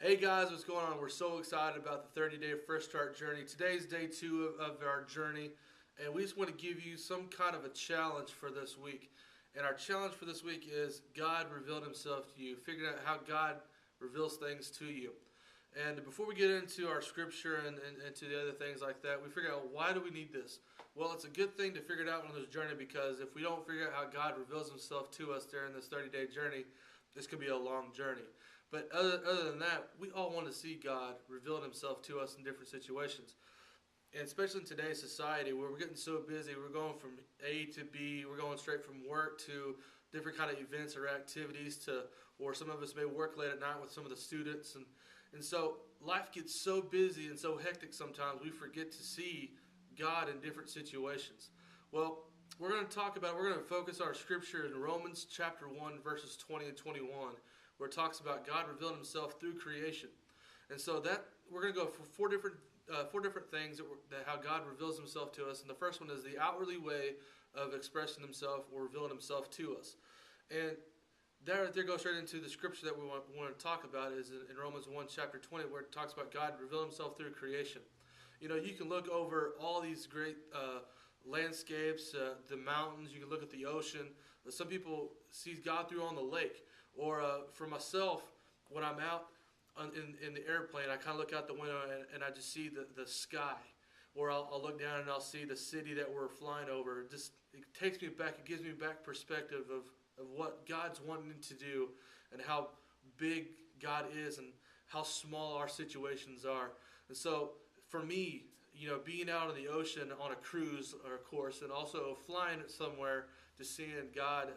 Hey guys, what's going on? We're so excited about the 30-day Fresh Start journey. Today's day 2 of our journey, and we just want to give you some kind of a challenge for this week. And our challenge for this week is God revealed himself to you, figuring out how God reveals things to you. And before we get into our scripture and to the other things like that, we figure out, why do we need this? Well, it's a good thing to figure it out on this journey, because if we don't figure out how God reveals himself to us during this 30-day journey, this could be a long journey. But other than that, we all want to see God reveal himself to us in different situations. And especially in today's society where we're getting so busy, we're going from A to B, we're going straight from work to different kind of events or activities to, or some of us may work late at night with some of the students. And so life gets so busy and so hectic sometimes we forget to see God in different situations. Well, we're going to focus our scripture in Romans chapter 1 verses 20 and 21, where it talks about God revealing himself through creation. And so that we're going to go for four different things that how God reveals himself to us. And the first one is the outwardly way of expressing himself or revealing himself to us. And that right there goes straight into the scripture that we want to talk about, is in Romans 1 chapter 20, where it talks about God revealing himself through creation. You know, you can look over all these great landscapes, the mountains. You can look at the ocean. Some people see God through on the lake. Or for myself, when I'm out in the airplane, I kind of look out the window and I just see the sky. Or I'll look down and I'll see the city that we're flying over. It takes me back. It gives me back perspective of what God's wanting to do, and how big God is, and how small our situations are. And so for me, you know, being out on the ocean on a cruise or a course, and also flying somewhere, to seeing God,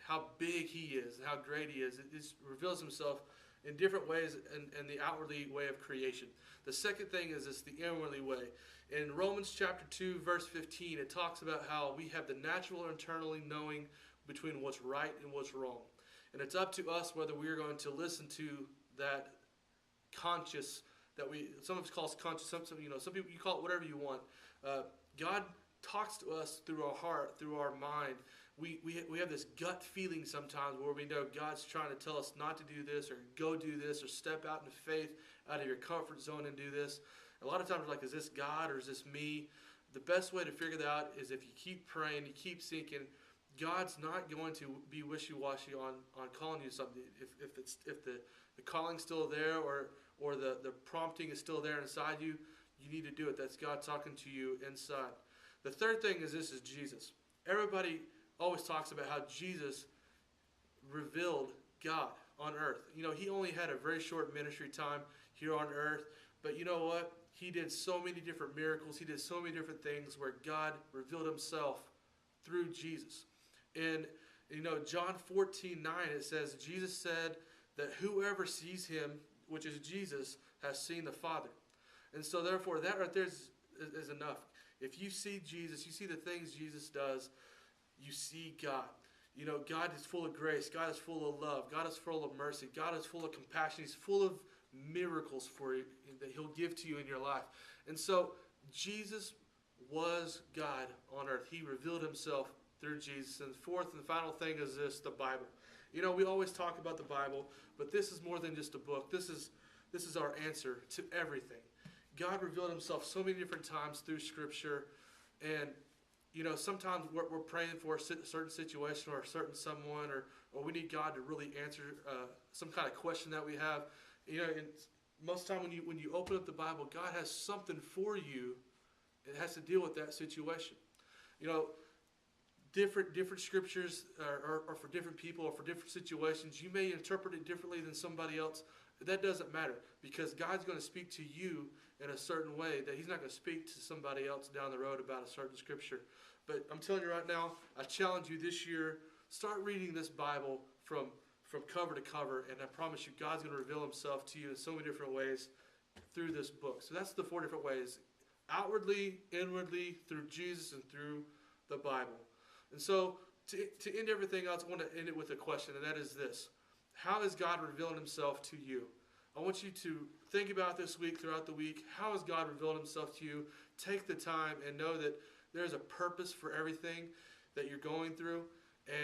how big he is and how great he is, it just reveals himself in different ways in the outwardly way of creation. The second thing is this, the inwardly way. In Romans chapter 2 verse 15, it talks about how we have the natural or internally knowing between what's right and what's wrong. And it's up to us whether we are going to listen to that conscious, some of us call it conscious, some people, you call it whatever you want. God talks to us through our heart, through our mind. We have this gut feeling sometimes where we know God's trying to tell us not to do this, or go do this, or step out into faith, out of your comfort zone and do this. A lot of times we're like, is this God or is this me? The best way to figure that out is if you keep praying, you keep seeking. God's not going to be wishy-washy on calling you something. If the calling's still there, or the prompting is still there inside you, you need to do it. That's God talking to you inside. The third thing is this, is Jesus. Everybody always talks about how Jesus revealed God on earth. You know, he only had a very short ministry time here on earth, but you know what? He did so many different miracles. He did so many different things where God revealed himself through Jesus. And, you know, John 14:9, it says, Jesus said that whoever sees him, which is Jesus, has seen the Father. And so therefore, that right there is enough. If you see Jesus, you see the things Jesus does, you see God. You know, God is full of grace. God is full of love. God is full of mercy. God is full of compassion. He's full of miracles for you that he'll give to you in your life. And so Jesus was God on earth. He revealed himself through Jesus. And the fourth and final thing is this, the Bible. You know, we always talk about the Bible, but this is more than just a book. This is our answer to everything. God revealed himself so many different times through Scripture. And, you know, sometimes we're praying for a certain situation or a certain someone, or we need God to really answer some kind of question that we have. You know, and most of the time when you open up the Bible, God has something for you. It has to deal with that situation. You know, different scriptures are for different people or for different situations. You may interpret it differently than somebody else. That doesn't matter, because God's going to speak to you in a certain way that he's not going to speak to somebody else down the road about a certain scripture. But I'm telling you right now, I challenge you this year, start reading this Bible from cover to cover, and I promise you God's going to reveal himself to you in so many different ways through this book. So that's the 4 different ways: outwardly, inwardly, through Jesus, and through the Bible. And so to end everything else, I want to end it with a question, and that is this: how is God revealing himself to you? I want you to think about this week, throughout the week. How has God revealed himself to you? Take the time and know that there's a purpose for everything that you're going through.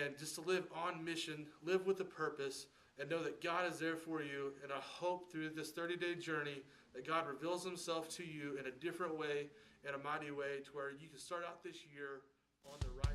And just to live on mission, live with a purpose, and know that God is there for you. And I hope through this 30-day journey that God reveals himself to you in a different way, in a mighty way, to where you can start out this year on the right